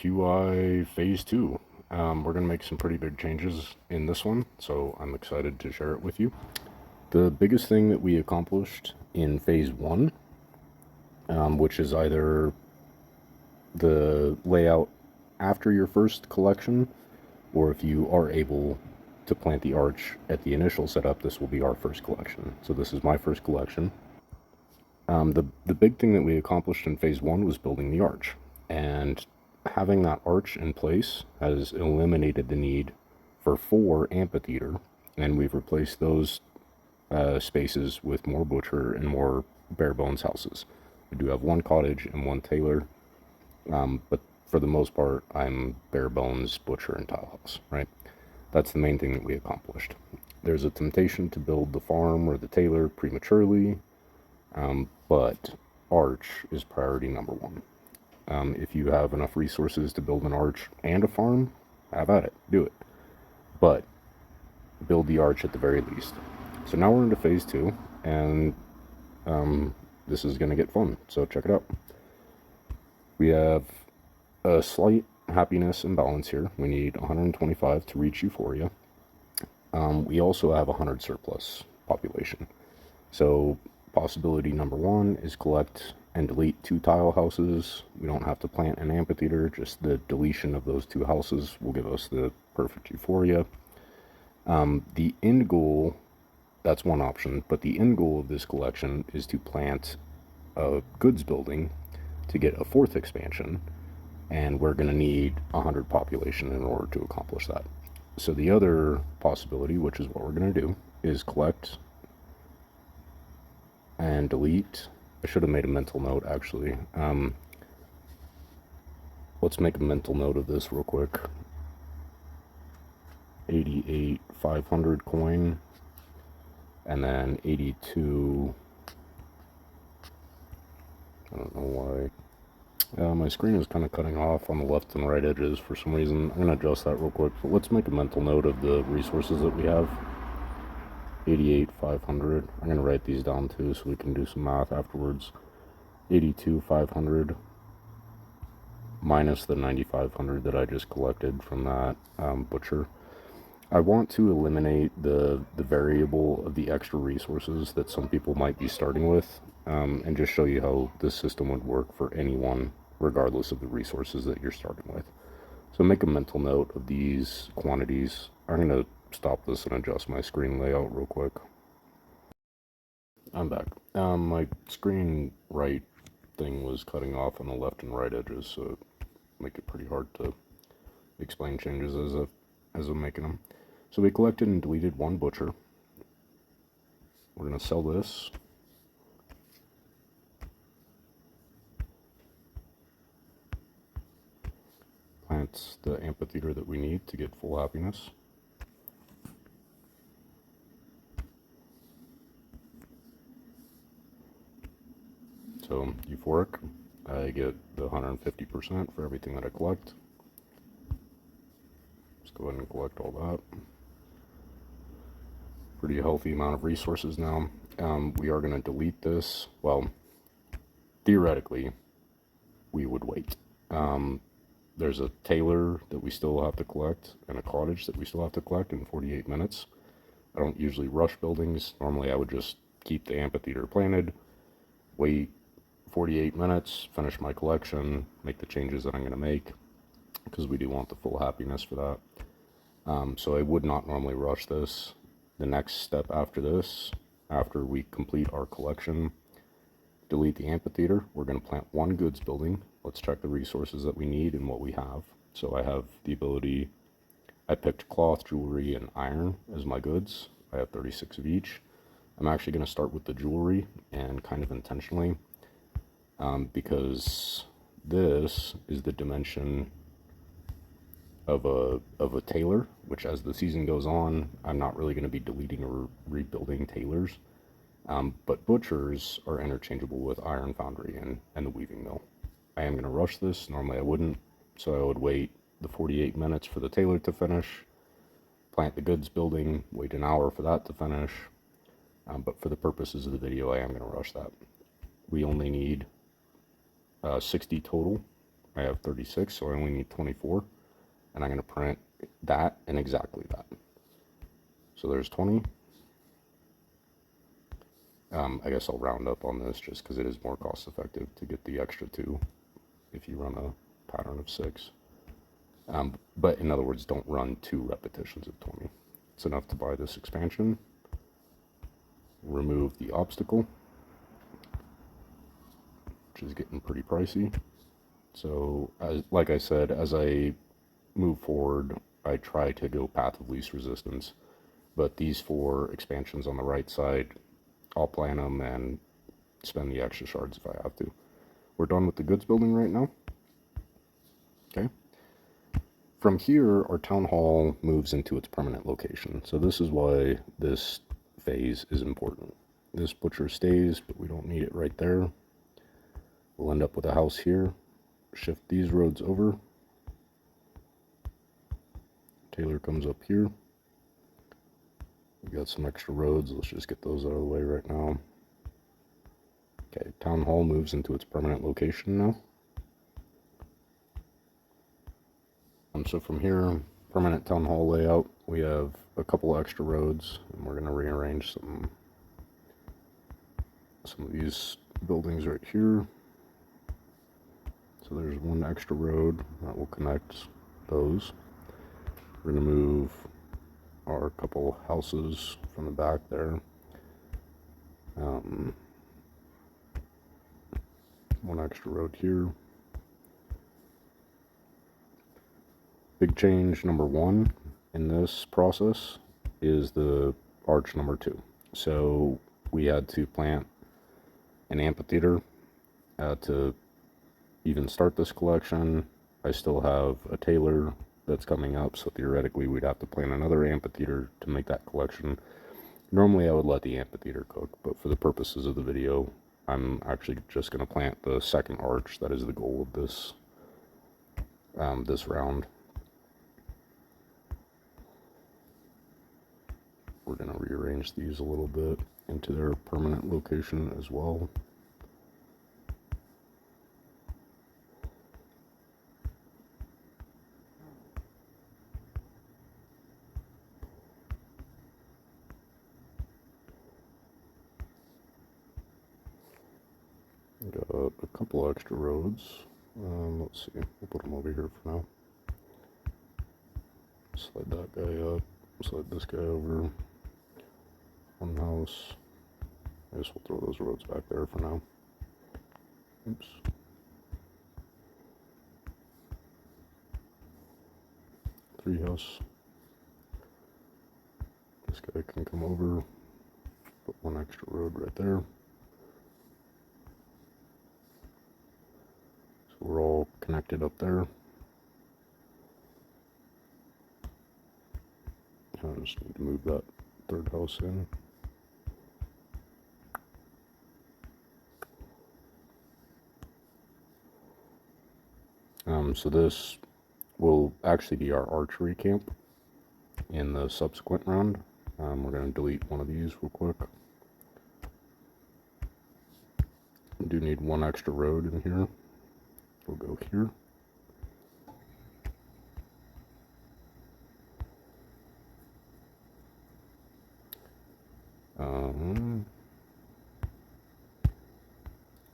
QI Phase 2. We're going to make some pretty big changes in this one, so I'm excited to share it with you. The biggest thing that we accomplished in Phase 1, which is either the layout after your first collection, or if you are able to plant the arch at the initial setup, this will be our first collection. So this is my first collection. The big thing that we accomplished in Phase 1 was building the arch, and having that arch in place has eliminated the need for 4 amphitheater, and we've replaced those spaces with more butcher and more bare bones houses. We do have 1 cottage and 1 tailor, but for the most part, I'm bare bones butcher and tile house, right? That's the main thing that we accomplished. There's a temptation to build the farm or the tailor prematurely, but arch is priority number 1. If you have enough resources to build an arch and a farm, have at it, do it. But build the arch at the very least. So now we're into Phase 2, and this is going to get fun, so check it out. We have a slight happiness imbalance here. We need 125 to reach euphoria. We also have 100 surplus population. So possibility number 1 is collect and delete 2 tile houses. We don't have to plant an amphitheater, just the deletion of those 2 houses will give us the perfect euphoria. The end goal, that's one option, but the end goal of this collection is to plant a goods building to get a 4th expansion, and we're going to need 100 population in order to accomplish that. So the other possibility, which is what we're going to do, is collect and delete. I should have made a mental note, actually. Let's make a mental note of this real quick. 88 500 coin, and then 82. I don't know why. My screen is kind of cutting off on the left and right edges for some reason. I'm going to adjust that real quick, but let's make a mental note of the resources that we have. 88 500. I'm going to write these down too so we can do some math afterwards. 82 500 minus the 9500 that I just collected from that butcher. I want to eliminate the variable of the extra resources that some people might be starting with, and just show you how this system would work for anyone, regardless of the resources that you're starting with. So make a mental note of these quantities. I'm going to stop this and adjust my screen layout real quick. I'm back. My screen right thing was cutting off on the left and right edges, so it make it pretty hard to explain changes as I'm making them. So we collected and deleted 1 butcher. We're going to sell this. Plant the amphitheater that we need to get full happiness. So euphoric, I get the 150% for everything that I collect. Let's go ahead and collect all that. Pretty healthy amount of resources now. We are going to delete this. Well, theoretically, we would wait. There's a tailor that we still have to collect and a cottage that we still have to collect in 48 minutes. I don't usually rush buildings. Normally I would just keep the amphitheater planted, wait 48 minutes, finish my collection, make the changes that I'm going to make, because we do want the full happiness for that. So I would not normally rush this. The next step after this, after we complete our collection, delete the amphitheater, we're going to plant 1 goods building. Let's check the resources that we need and what we have. So I have the ability, I picked cloth, jewelry, and iron as my goods. I have 36 of each. I'm actually going to start with the jewelry, and kind of intentionally, because this is the dimension of a tailor, which as the season goes on, I'm not really going to be deleting or rebuilding tailors. But butchers are interchangeable with iron foundry and the weaving mill. I am going to rush this. Normally I wouldn't, so I would wait the 48 minutes for the tailor to finish, plant the goods building, wait an hour for that to finish. But for the purposes of the video, I am going to rush that. We only need 60 total I have 36, so I only need 24. And I'm going to print that and exactly that. So there's 20. I guess I'll round up on this just because it is more cost effective to get the extra 2 if you run a pattern of 6. But in other words, don't run 2 repetitions of 20. It's enough to buy this expansion. Remove the obstacle, which is getting pretty pricey. So, like I said, as I move forward, I try to go path of least resistance. But these 4 expansions on the right side, I'll plan them and spend the extra shards if I have to. We're done with the goods building right now. Okay. From here, our town hall moves into its permanent location. So this is why this phase is important. This butcher stays, but we don't need it right there. We'll end up with a house here. Shift these roads over. Taylor comes up here. We got some extra roads. Let's just get those out of the way right now. Okay, town hall moves into its permanent location now. So from here, permanent town hall layout, we have a couple extra roads, and we're going to rearrange some of these buildings right here. So there's one extra road that will connect those. We're going to move our couple houses from the back there. One extra road here. Big change number 1 in this process is the arch number 2. So we had to plant an amphitheater to even start this collection. I still have a tailor that's coming up, so theoretically we'd have to plant another amphitheater to make that collection. Normally I would let the amphitheater cook, but for the purposes of the video, I'm actually just going to plant the second arch. That is the goal of this this round. We're going to rearrange these a little bit into their permanent location as well. Got a couple extra roads. Let's see, we'll put them over here for now. Slide that guy up, slide this guy over. One house. I guess we'll throw those roads back there for now. Oops. 3 house. This guy can come over. Put one extra road right there. So we're all connected up there. I just need to move that 3rd house in. So this will actually be our archery camp in the subsequent round. We're going to delete one of these real quick. We do need one extra road in here. We'll go here.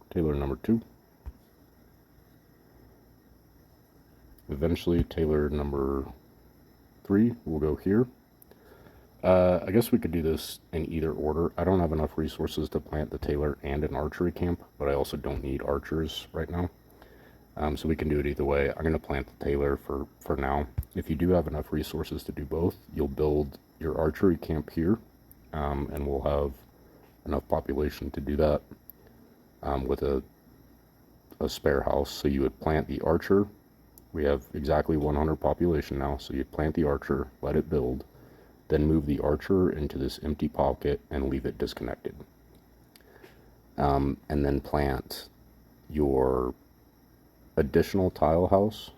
Tailor number 2. Eventually, tailor number 3 will go here. I guess we could do this in either order. I don't have enough resources to plant the tailor and an archery camp, but I also don't need archers right now. So we can do it either way. I'm going to plant the tailor for now. If you do have enough resources to do both, you'll build your archery camp here, and we'll have enough population to do that with a spare house. So you would plant the archer. We have exactly 100 population now, so you plant the archer, let it build, then move the archer into this empty pocket and leave it disconnected. And then plant your additional tile house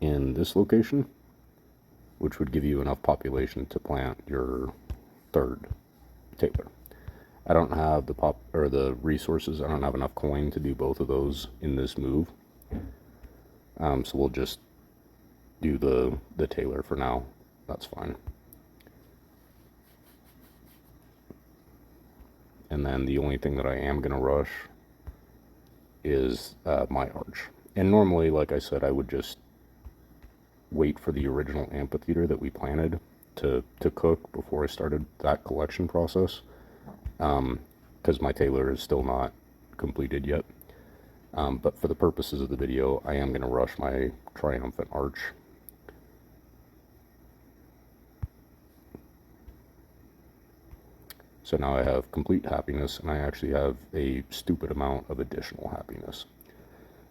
in this location, which would give you enough population to plant your 3rd tailor. I don't have the the resources. I don't have enough coin to do both of those in this move. So we'll just do the tailor for now. That's fine. And then the only thing that I am gonna rush is my arch. And normally, like I said, I would just wait for the original amphitheater that we planted to cook before I started that collection process, because my tailor is still not completed yet. But for the purposes of the video, I am going to rush my triumphant arch. So now I have complete happiness, and I actually have a stupid amount of additional happiness.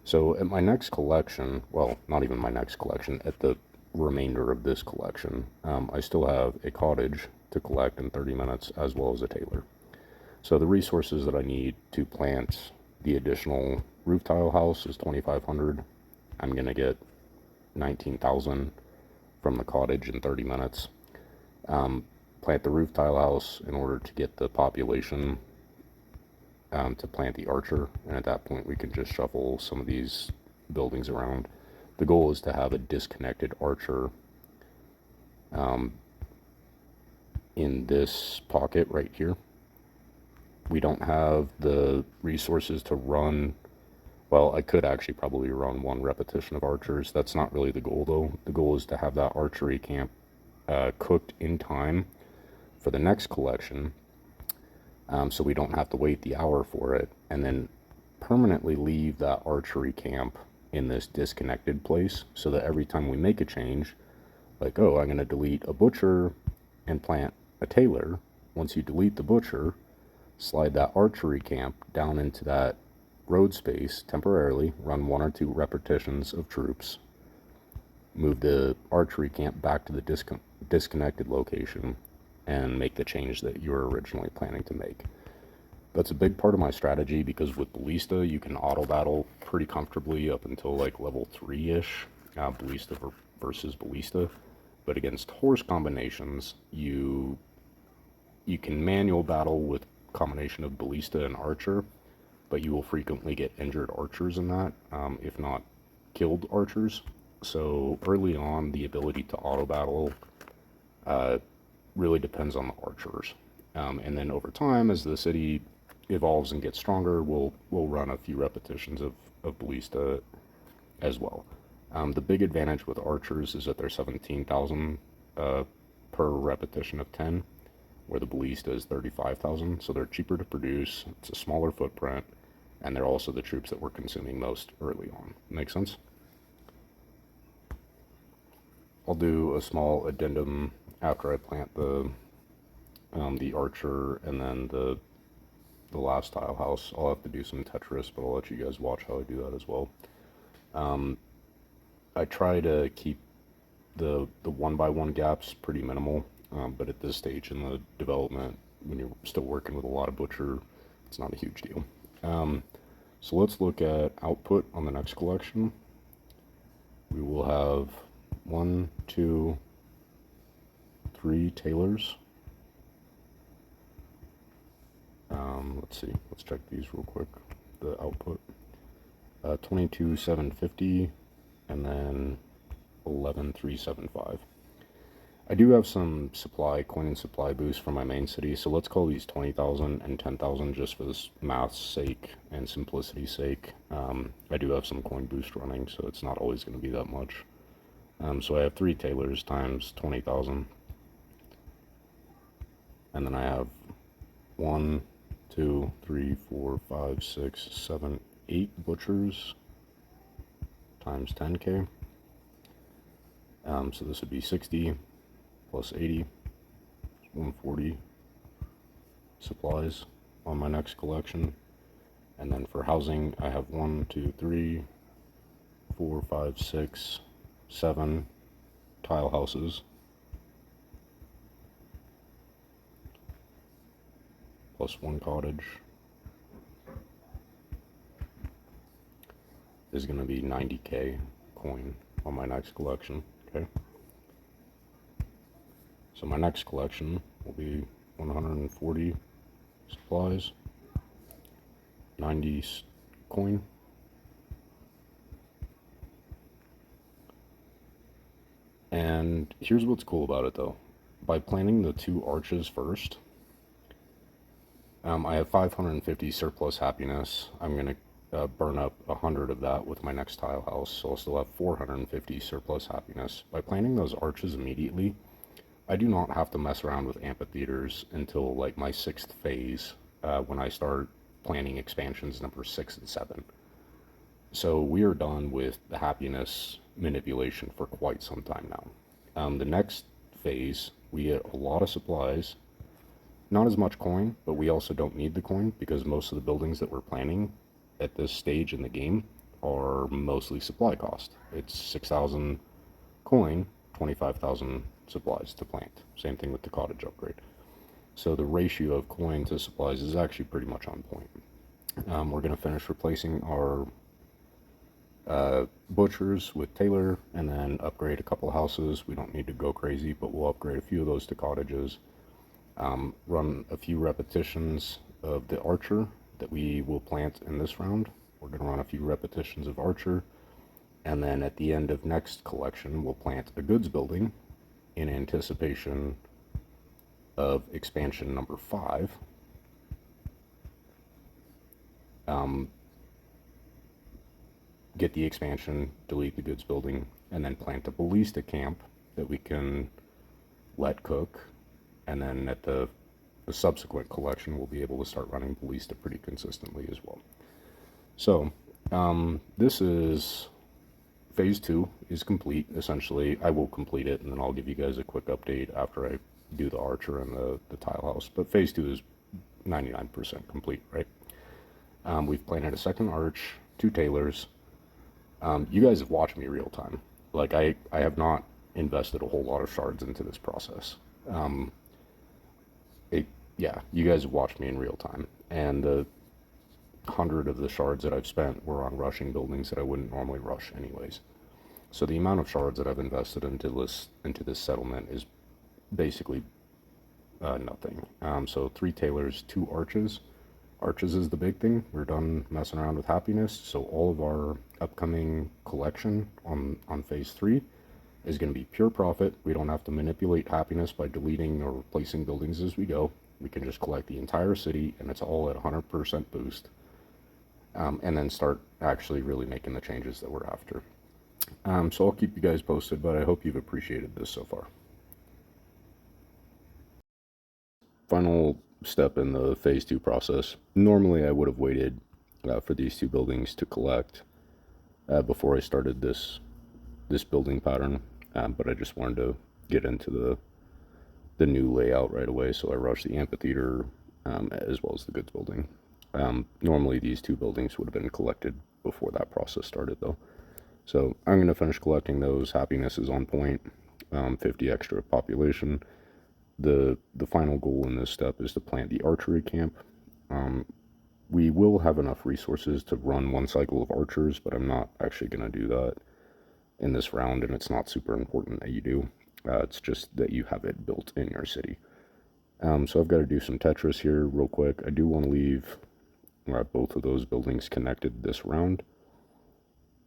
So at my next collection, well, not even my next collection, at the remainder of this collection, I still have a cottage to collect in 30 minutes, as well as a tailor. So the resources that I need to plant the additional roof tile house is 2,500. I'm going to get 19,000 from the cottage in 30 minutes. Plant the roof tile house in order to get the population to plant the archer, and at that point we can just shuffle some of these buildings around. The goal is to have a disconnected archer in this pocket right here. We don't have the resources to run, well, I could actually probably run one repetition of archers. That's not really the goal though. The goal is to have that archery camp cooked in time for the next collection, so we don't have to wait the hour for it, and then permanently leave that archery camp in this disconnected place, so that every time we make a change, like, oh, I'm going to delete a butcher and plant a tailor, once you delete the butcher, slide that archery camp down into that road space temporarily, run 1 or 2 repetitions of troops, move the archery camp back to the disconnected location, and make the change that you were originally planning to make. That's a big part of my strategy, because with Ballista you can auto battle pretty comfortably up until like level 3-ish, Ballista versus Ballista. But against horse combinations, you can manual battle with combination of Ballista and Archer, but you will frequently get injured archers in that, if not killed archers. So early on, the ability to auto battle really depends on the archers, and then over time, as the city evolves and gets stronger, we'll run a few repetitions of Ballista as well. The big advantage with archers is that they're 17,000 per repetition of 10, where the Ballista is 35,000, so they're cheaper to produce, it's a smaller footprint, and they're also the troops that we're consuming most early on. Make sense? I'll do a small addendum after I plant the archer and then the last tile house. I'll have to do some Tetris, but I'll let you guys watch how I do that as well. I try to keep the 1x1 gaps pretty minimal, but at this stage in the development, when you're still working with a lot of butcher, it's not a huge deal. So let's look at output on the next collection. We will have 1, 2, 3 tailors. Let's see, let's check these real quick. The output, 22,750, and then 11,375. I do have some coin and supply boost for my main city, so let's call these 20,000 and 10,000 just for this math's sake and simplicity's sake. I do have some coin boost running, so it's not always going to be that much. So I have 3 tailors times 20,000, and then I have 1, 2, 3, 4, 5, 6, 7, 8 butchers times 10k. So this would be 60 plus 80, 140 supplies on my next collection. And then for housing, I have 1, 2, 3, 4, 5, 6, 7 tile houses, plus 1 cottage is going to be 90k coin on my next collection. Okay, so my next collection will be 140 supplies, 90 coin. And here's what's cool about it though. By planting the 2 arches first, I have 550 surplus happiness. I'm going to burn up 100 of that with my next tile house, so I'll still have 450 surplus happiness. By planting those arches immediately, I do not have to mess around with amphitheaters until like my 6th phase, when I start planning expansions number 6 and 7. So we are done with the happiness manipulation for quite some time now. The next phase, we get a lot of supplies, not as much coin, but we also don't need the coin because most of the buildings that we're planning at this stage in the game are mostly supply cost. It's 6,000 coin, 25,000 supplies to plant. Same thing with the cottage upgrade. So the ratio of coin to supplies is actually pretty much on point. We're going to finish replacing our butchers with Taylor and then upgrade a couple houses. We don't need to go crazy, but we'll upgrade a few of those to cottages. Run a few repetitions of the archer that we will plant in this round. We're going to run a few repetitions of archer, and then at the end of next collection we'll plant a goods building in anticipation of expansion number 5. Get the expansion, delete the goods building, and then plant a ballista camp that we can let cook, and then at the subsequent collection we'll be able to start running ballista pretty consistently as well. So this is phase 2 is complete. Essentially I will complete it and then I'll give you guys a quick update after I do the archer and the tile house, but phase 2 is 99% complete, right? We've planted a second arch, 2 tailors. You guys have watched me real time. Like I have not invested a whole lot of shards into this process. Yeah, you guys have watched me in real time, and the 100 of the shards that I've spent were on rushing buildings that I wouldn't normally rush anyways. So the amount of shards that I've invested into this settlement is basically nothing. So 3 tailors, 2 arches. Arches is the big thing. We're done messing around with happiness, so all of our upcoming collection on phase 3 is going to be pure profit. We don't have to manipulate happiness by deleting or replacing buildings as we go. We can just collect the entire city and it's all at 100% boost, and then start actually really making the changes that we're after. So I'll keep you guys posted, but I hope you've appreciated this so far. Final step in the phase 2 process. Normally I would have waited for these 2 buildings to collect before I started this building pattern, but I just wanted to get into the new layout right away, so I rushed the amphitheater as well as the goods building. Normally these 2 buildings would have been collected before that process started though. So I'm going to finish collecting those. Happiness is on point, 50 extra population. The final goal in this step is to plant the archery camp. We will have enough resources to run 1 cycle of archers, but I'm not actually going to do that in this round, and it's not super important that you do. It's just that you have it built in your city. So I've got to do some Tetris here real quick. I do want to leave both of those buildings connected this round,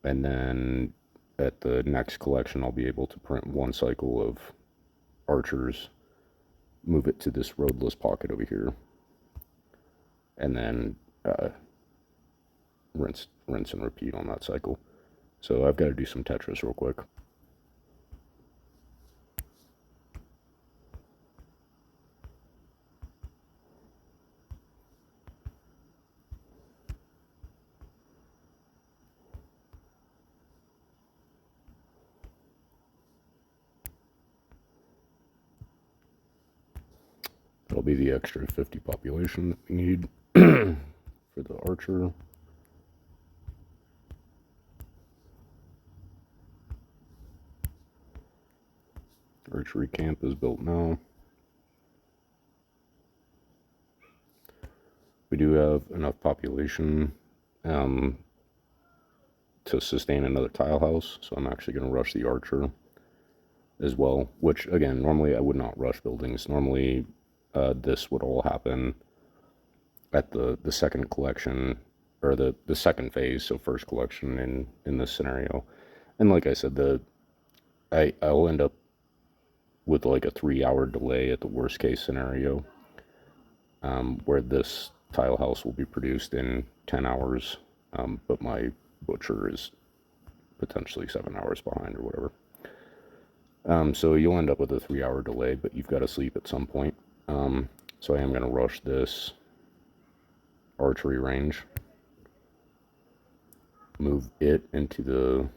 and then at the next collection I'll be able to print 1 cycle of archers, move it to this roadless pocket over here, and then rinse and repeat on that cycle. So I've got to do some Tetris real quick. That'll be the extra 50 population that we need for the archer. Archery camp is built now. We do have enough population to sustain another tile house, so I'm actually going to rush the archer as well, which again, normally I would not rush buildings. Normally this would all happen at the second collection, or the second phase, so first collection in this scenario. And like I said, I'll end up with like a 3 hour delay at the worst case scenario, where this tile house will be produced in 10 hours, but my butcher is potentially 7 hours behind or whatever. So you'll end up with a 3 hour delay, but you've got to sleep at some point. So I am going to rush this archery range, move it into the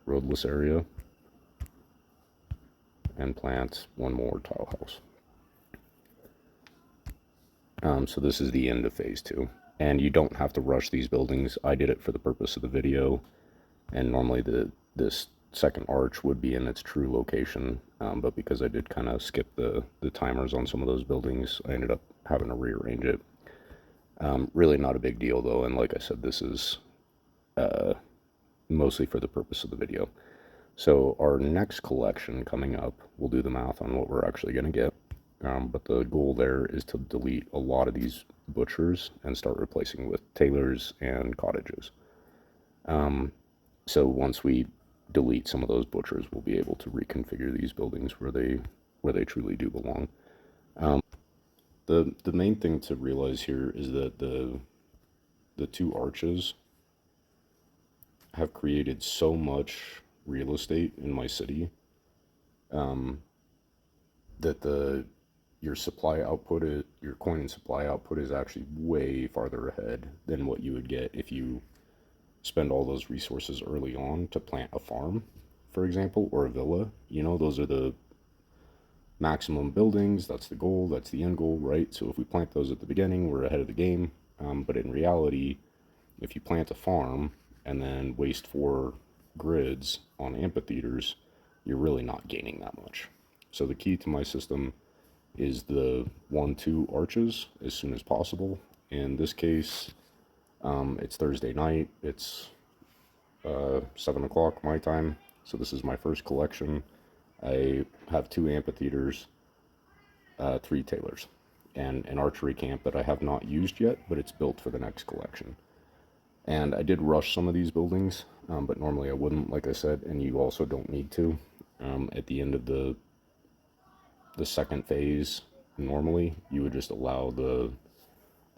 roadless area, and plant one more tile house. So this is the end of phase 2. And you don't have to rush these buildings. I did it for the purpose of the video, and normally this second arch would be in its true location, but because I did kind of skip the timers on some of those buildings, I ended up having to rearrange it. Really not a big deal though, and like I said, this is mostly for the purpose of the video. So our next collection coming up, we'll do the math on what we're actually going to get. But the goal there is to delete a lot of these butchers and start replacing with tailors and cottages. So once we delete some of those butchers, we'll be able to reconfigure these buildings where they truly do belong. The main thing to realize here is that the two arches have created so much real estate in my city, that your supply output, your coin and supply output is actually way farther ahead than what you would get if you spend all those resources early on to plant a farm, for example, or a villa. Those are the maximum buildings. That's the goal. That's the end goal, right? So if we plant those at the beginning, we're ahead of the game. But in reality, if you plant a farm and then waste 4 grids on amphitheaters, you're really not gaining that much. So the key to my system is the 1-2 arches as soon as possible. In this case, it's Thursday night. It's 7 o'clock my time. So this is my first collection. I have 2 amphitheaters, 3 tailors, and an archery camp that I have not used yet, but it's built for the next collection. And I did rush some of these buildings, but normally I wouldn't, like I said, and you also don't need to. At the end of the second phase, normally you would just allow the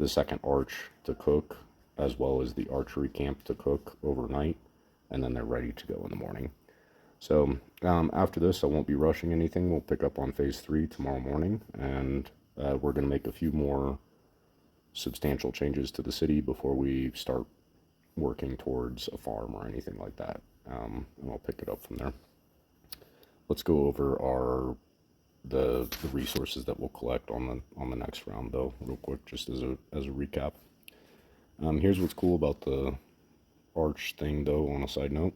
second arch to cook, as well as the archery camp to cook overnight, and then they're ready to go in the morning. So after this, I won't be rushing anything. We'll pick up on phase 3 tomorrow morning, and we're going to make a few more substantial changes to the city before we start working towards a farm or anything like that. And I'll pick it up from there. Let's go over the resources that we'll collect on the next round, though, real quick, just as a recap. Here's what's cool about the arch thing, though. On a side note,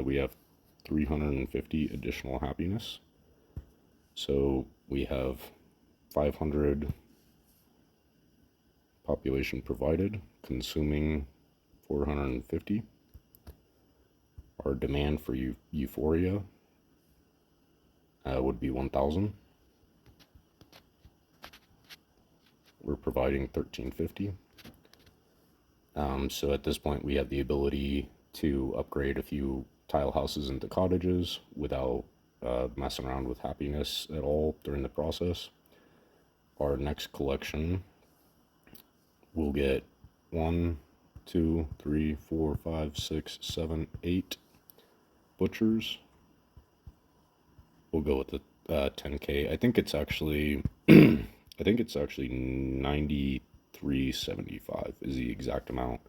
we have 350 additional happiness. So we have 500 population provided, consuming 450. Our demand for euphoria would be 1,000. We're providing 1,350. So at this point, we have the ability to upgrade a few tile houses into cottages without messing around with happiness at all during the process. Our next collection will get 1, 2, 3, 4, 5, 6, 7, 8 butchers. We'll go with the 10K. I think it's actually 93.75 is the exact amount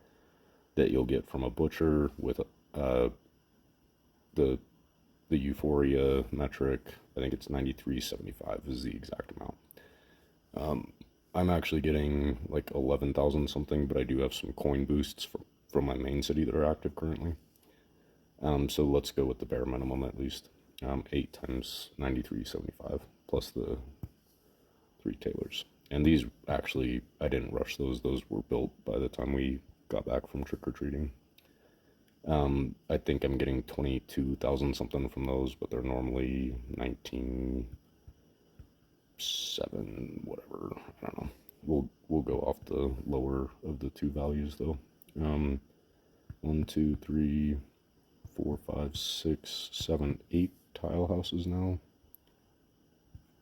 that you'll get from a butcher with the euphoria metric. I think it's 93.75 is the exact amount. I'm actually getting like 11,000 something, but I do have some coin boosts from my main city that are active currently. So let's go with the bare minimum at least. 8 times 93.75 plus the 3 tailors. And these actually, I didn't rush those. Those were built by the time we got back from trick-or-treating. I think I'm getting 22,000 something from those, but they're normally 19.7, whatever. I don't know. we'll go off the lower of the two values though. 1, 2, 3, 4, 5, 6, 7, 8 tile houses now.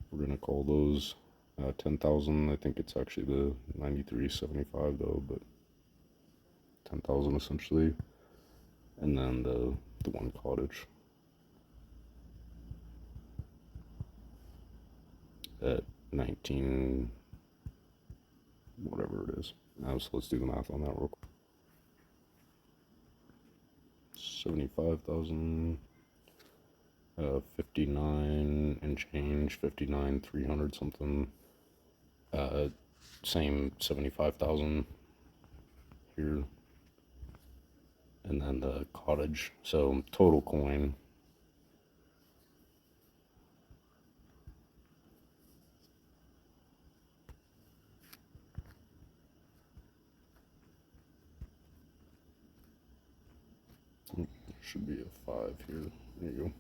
We're gonna call those 10,000. I think it's actually the 9375 though, but 10,000 essentially. And then the one cottage at 19, whatever it is. So let's do the math on that real quick. 75,000, 59 and change, 59,300 something. Same 75,000 here. And then the cottage. So total coin. Should be a 5 here. There you go.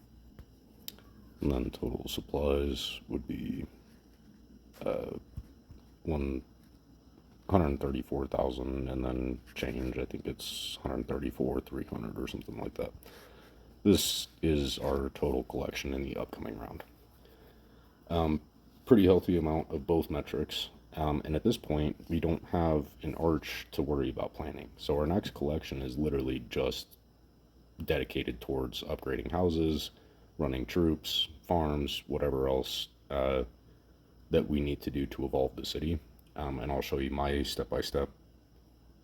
And then total supplies would be 134,000 and then change. I think it's 134,300 or something like that. This is our total collection in the upcoming round. Pretty healthy amount of both metrics. And at this point, we don't have an arch to worry about planning. So our next collection is literally just dedicated towards upgrading houses, running troops, farms, whatever else that we need to do to evolve the city. And I'll show you my step-by-step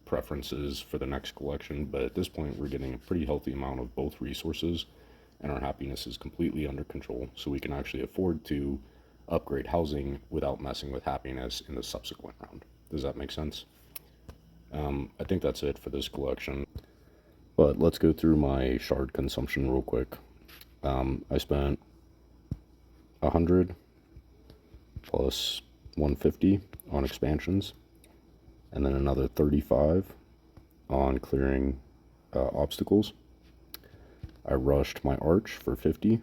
preferences for the next collection. But at this point, we're getting a pretty healthy amount of both resources, and our happiness is completely under control. So we can actually afford to upgrade housing without messing with happiness in the subsequent round. Does that make sense? I think that's it for this collection. But let's go through my shard consumption real quick. I spent 100 plus 150 on expansions, and then another 35 on clearing obstacles. I rushed my arch for 50.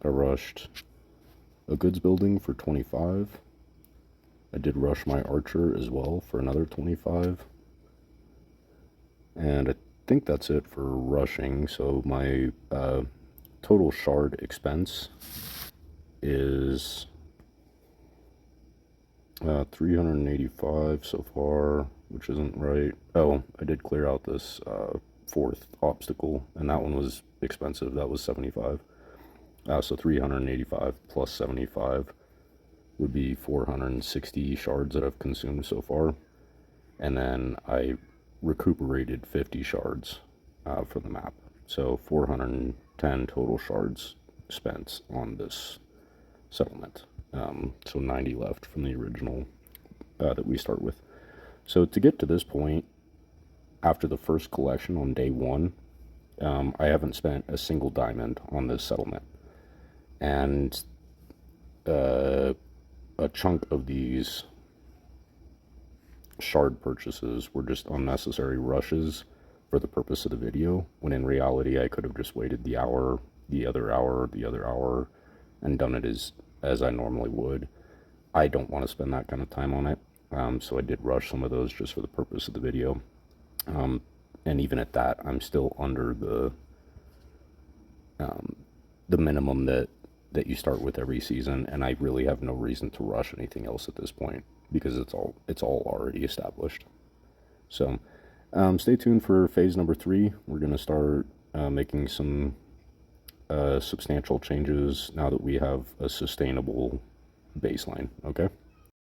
I rushed a goods building for 25. I did rush my archer as well for another 25. And I think that's it for rushing. So my total shard expense is 385 so far, which isn't right. Oh, I did clear out this fourth obstacle, and that one was expensive. That was 75. So 385 plus 75 would be 460 shards that I've consumed so far. And then I recuperated 50 shards for the map. So 410 total shards spent on this settlement. So 90 left from the original that we start with. So to get to this point, after the first collection on day one, I haven't spent a single diamond on this settlement. And a chunk of these shard purchases were just unnecessary rushes for the purpose of the video, when in reality I could have just waited the hour, the other hour, and done it as I normally would. I don't want to spend that kind of time on it, so I did rush some of those just for the purpose of the video. And even at that, I'm still under the minimum that you start with every season, and I really have no reason to rush anything else at this point because it's all already established. So stay tuned for phase number 3. We're going to start making some substantial changes now that we have a sustainable baseline. Okay.